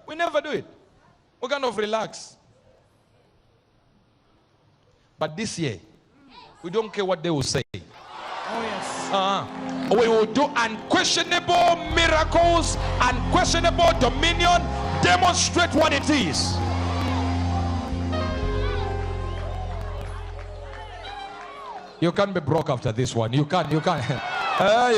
We never do it. We kind of relax. But this year, we don't care what they will say. Oh, yes. We will do unquestionable miracles, unquestionable dominion, demonstrate what it is. You can't be broke after this one. You can't. You can't be. Aye.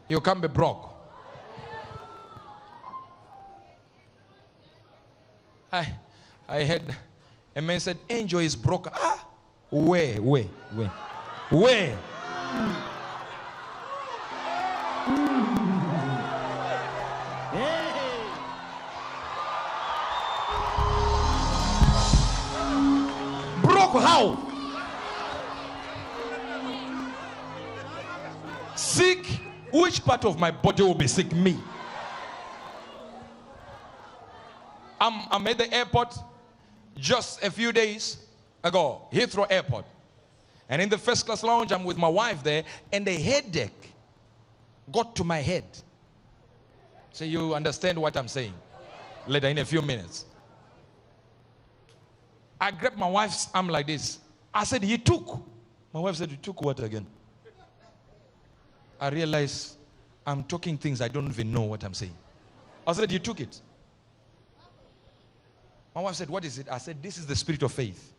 You can't be broke. I heard a man said, angel is broke. Where? Broke how? Sick? Which part of my body will be sick? Me. I'm at the airport just a few days ago, Heathrow Airport. And in the first class lounge, I'm with my wife there, and a headache got to my head. So you understand what I'm saying later in a few minutes. I grabbed my wife's arm like this. I said, he took. My wife said, you took what again? I realized I'm talking things I don't even know what I'm saying. I said, you took it. My wife said, what is it? I said, this is the spirit of faith.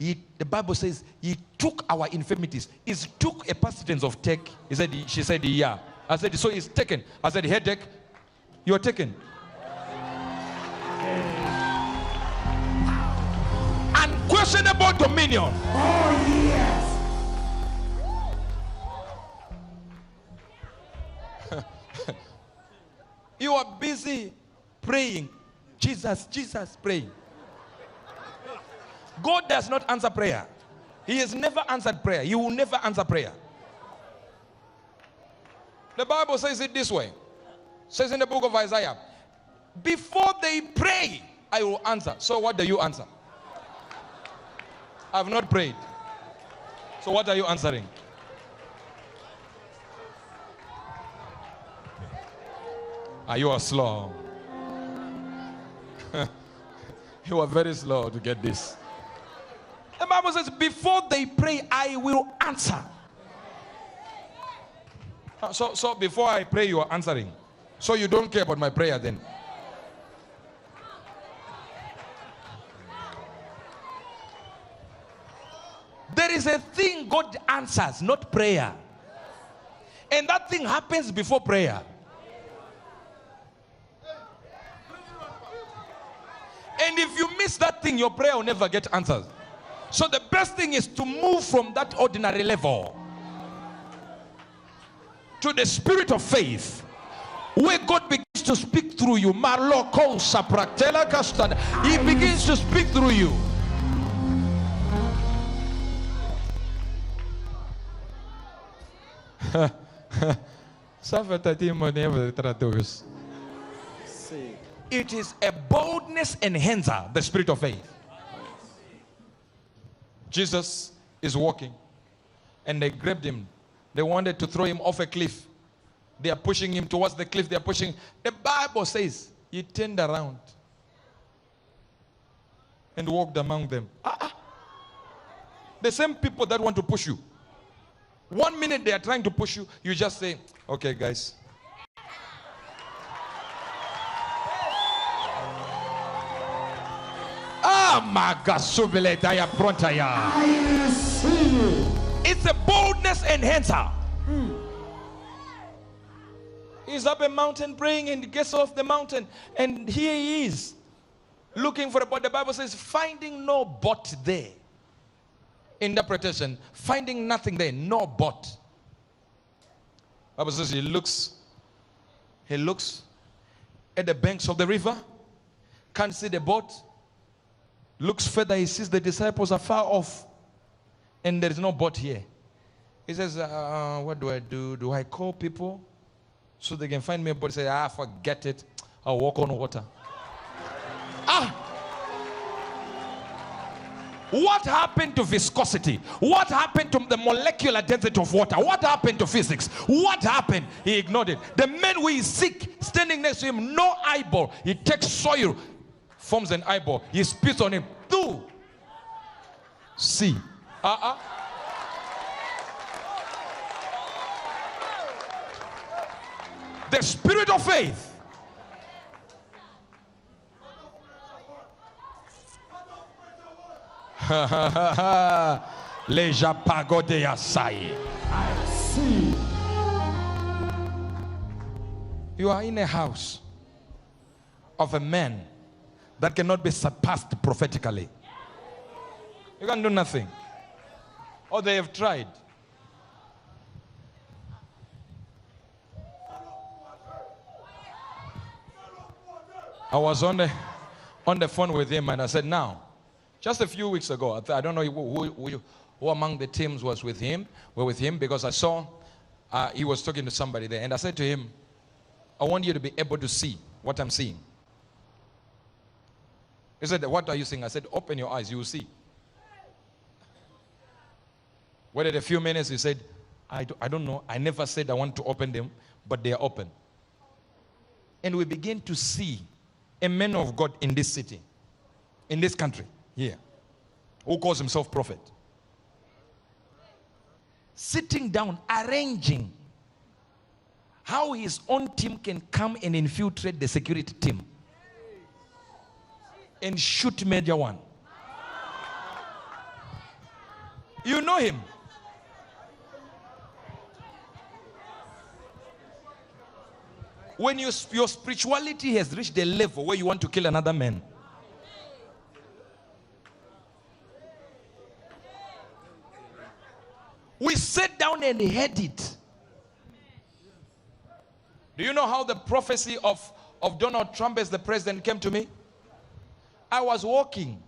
The Bible says he took our infirmities. He took a past tense of take. She said, yeah. I said, so it's taken. I said, headache, you're taken. Unquestionable dominion. Oh, yes. You are busy praying. Jesus, praying. God does not answer prayer. He has never answered prayer. He will never answer prayer. The Bible says it this way. It says in the book of Isaiah, before they pray, I will answer. So what do you answer? I have not prayed. So what are you answering? You are slow. You are very slow to get this. The Bible says, before they pray, I will answer. So before I pray, you are answering. So you don't care about my prayer then. There is a thing God answers, not prayer. And that thing happens before prayer. And if you miss that thing, your prayer will never get answered. So the best thing is to move from that ordinary level to the spirit of faith, where God begins to speak through you. He begins to speak through you. It is a boldness enhancer, the spirit of faith. Jesus is walking, and they grabbed him. They wanted to throw him off a cliff. They are pushing him towards the cliff. They are pushing. The Bible says he turned around and walked among them. The same people that want to push you. 1 minute they are trying to push you. You just say, okay, guys. It's a boldness enhancer. He's up a mountain praying and gets off the mountain, and here he is looking for a boat. The Bible says finding no boat there. Interpretation, finding nothing there, no boat. The Bible says he looks at the banks of the river, can't see the boat. Looks further, he sees the disciples are far off, and there is no boat here. He says, what do I do? Do I call people so they can find me a boat? He says, forget it. I'll walk on water. What happened to viscosity? What happened to the molecular density of water? What happened to physics? What happened? He ignored it. The man who is sick, standing next to him, no eyeball. He takes soil, forms an eyeball. He spits on him. Do. See. The spirit of faith. Leja pagode asai. I see. You are in a house of a man that cannot be surpassed prophetically. You can do nothing. Or they have tried. I was on the phone with him and I said, now, just a few weeks ago, I don't know who among the teams were with him because I saw he was talking to somebody there. And I said to him, I want you to be able to see what I'm seeing. He said, what are you seeing? I said, open your eyes, you will see. Waited a few minutes, he said, I don't know. I never said I want to open them, but they are open. And we begin to see a man of God in this city, in this country, here, who calls himself prophet. Sitting down, arranging how his own team can come and infiltrate the security team and shoot Major One. You know him. When your spirituality has reached a level where you want to kill another man. We sat down and heard it. Do you know how the prophecy of Donald Trump as the president came to me? I was walking.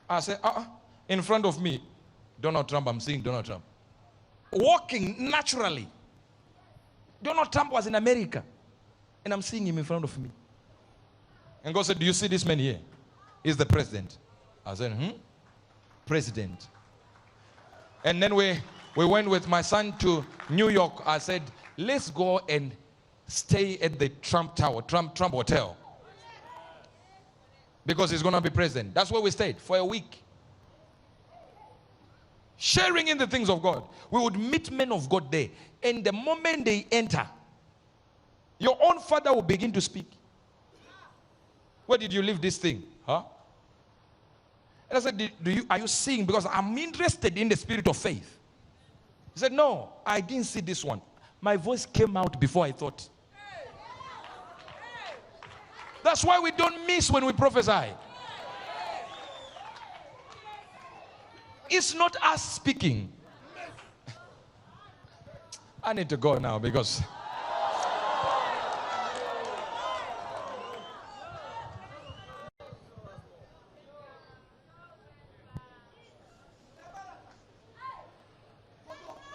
I said, in front of me, Donald Trump, I'm seeing Donald Trump. Walking naturally. Donald Trump was in America. And I'm seeing him in front of me. And God said, do you see this man here? He's the president. I said, president. And then we went with my son to New York. I said, let's go and stay at the Trump Tower, Trump Hotel. Because he's going to be president. That's where we stayed for a week. Sharing in the things of God. We would meet men of God there. And the moment they enter, your own father will begin to speak. Where did you leave this thing? Huh? And I said, are you seeing? Because I'm interested in the spirit of faith. He said, no, I didn't see this one. My voice came out before I thought. That's why we don't miss when we prophesy. It's not us speaking. I need to go now because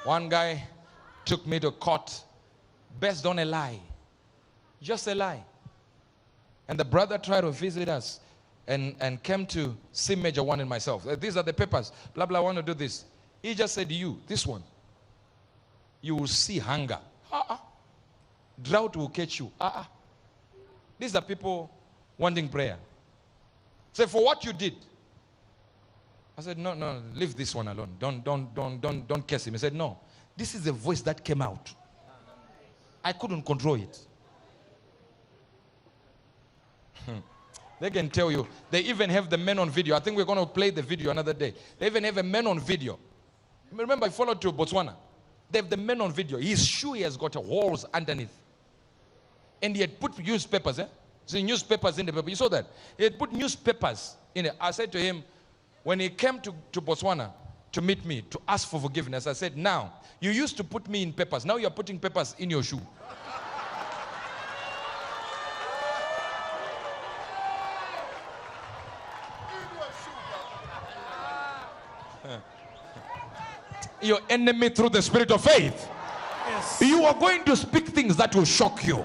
one guy took me to court based on a lie. Just a lie. And the brother tried to visit us and came to see Major One and myself. These are the papers. Blah, blah, I want to do this. He just said, this one. You will see hunger. Drought will catch you. These are people wanting prayer. Say, for what you did. I said, no, leave this one alone. Don't curse him. He said, no. This is the voice that came out. I couldn't control it. They can tell you. They even have the men on video. I think we're going to play the video another day. They even have a man on video. Remember, I followed to Botswana. They have the men on video. His shoe has got holes underneath. And he had put newspapers. See, newspapers in the paper. You saw that? He had put newspapers in it. I said to him, when he came to Botswana to meet me, to ask for forgiveness, I said, now, you used to put me in papers. Now you're putting papers in your shoe. Your enemy through the spirit of faith. Yes. Yes. You are going to speak things that will shock you.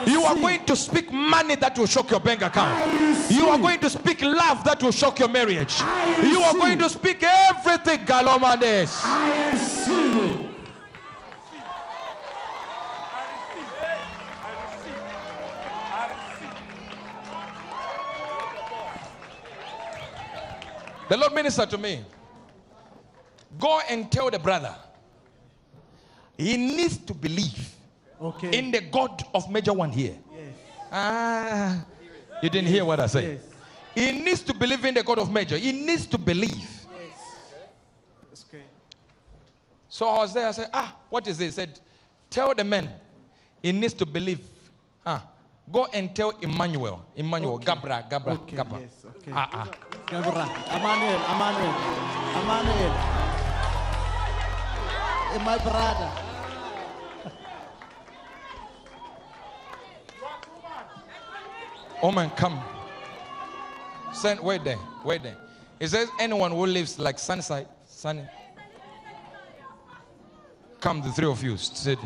You are going to speak money that will shock your bank account. You are going to speak love that will shock your marriage. You are going to speak everything, Galomades. I receive it. The Lord ministered to me. Go and tell the brother he needs to believe in the God of Major One here. Yes. You didn't hear what I said. Yes. He needs to believe in the God of Major. He needs to believe. Yes. That's okay. So I was there. I said, what is this? He said, tell the man he needs to believe. Go and tell Emmanuel. Okay. Gabra. Okay. Gabra. Yes. Okay. Gabra. Emmanuel. My brother. Oh man, come. Wait there. It says anyone who lives like Sunny. Come, the three of you. Sit.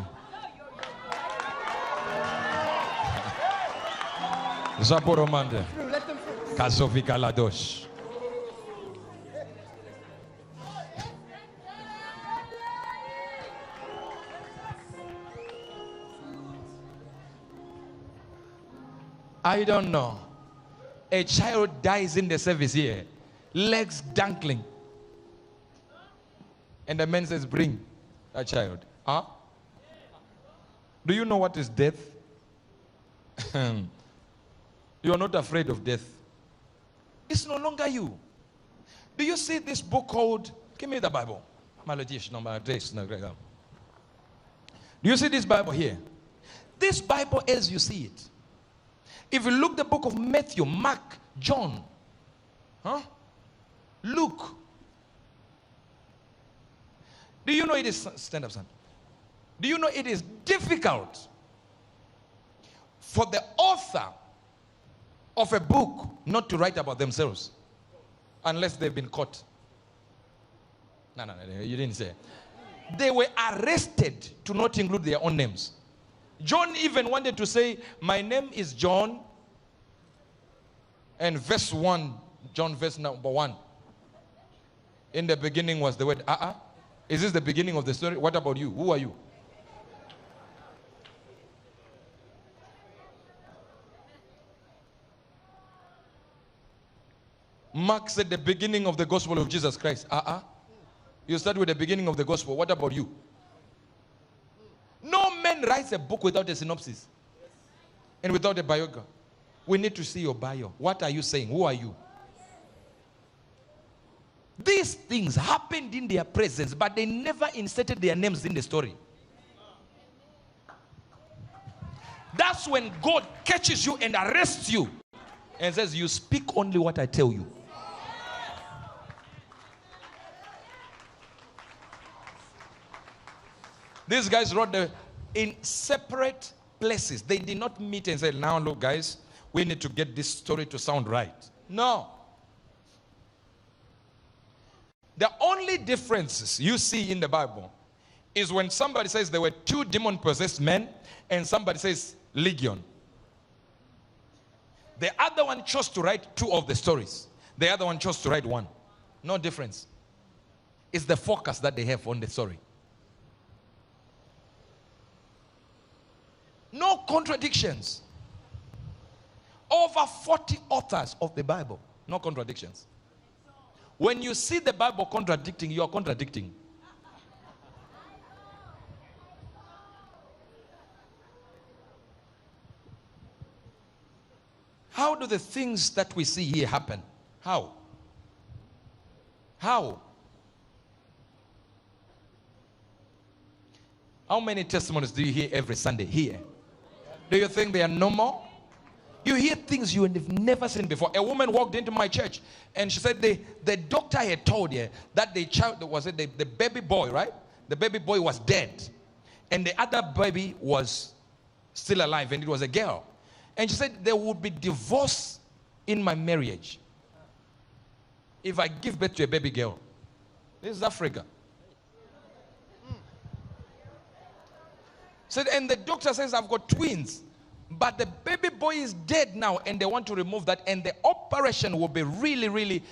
Zaporomande. Kazovika Ladosh. I don't know. A child dies in the service here, legs dangling. And the man says, bring that child. Do you know what is death? You are not afraid of death. It's no longer you. Do you see this book called, give me the Bible. Do you see this Bible here? This Bible as you see it. If you look the book of Matthew, Mark, John, Luke. Do you know it is, stand up son. Do you know it is difficult for the author of a book not to write about themselves unless they've been caught? No, you didn't say. They were arrested to not include their own names. John even wanted to say, my name is John, and verse 1, John verse number 1. In the beginning was the word. Is this the beginning of the story? What about you? Who are you? Mark said the beginning of the gospel of Jesus Christ. You start with the beginning of the gospel. What about you? No man writes a book without a synopsis and without a biography. We need to see your bio. What are you saying? Who are you? These things happened in their presence, but they never inserted their names in the story. That's when God catches you and arrests you and says, you speak only what I tell you. These guys wrote in separate places. They did not meet and say, now look guys, we need to get this story to sound right. No. The only differences you see in the Bible is when somebody says there were 2 demon-possessed men and somebody says legion. The other one chose to write 2 of the stories. The other one chose to write 1. No difference. It's the focus that they have on the story. No contradictions. Over 40 authors of the Bible. No contradictions. When you see the Bible contradicting, you are contradicting. How do the things that we see here happen? How? How? How many testimonies do you hear every Sunday here? Do you think they are normal? You hear things you have never seen before. A woman walked into my church and she said the doctor had told her that the child, was it the baby boy, right? The baby boy was dead. And the other baby was still alive and it was a girl. And she said there would be divorce in my marriage if I give birth to a baby girl. This is Africa. Said, and the doctor says I've got twins. But the baby boy is dead now and they want to remove that, and the operation will be really, really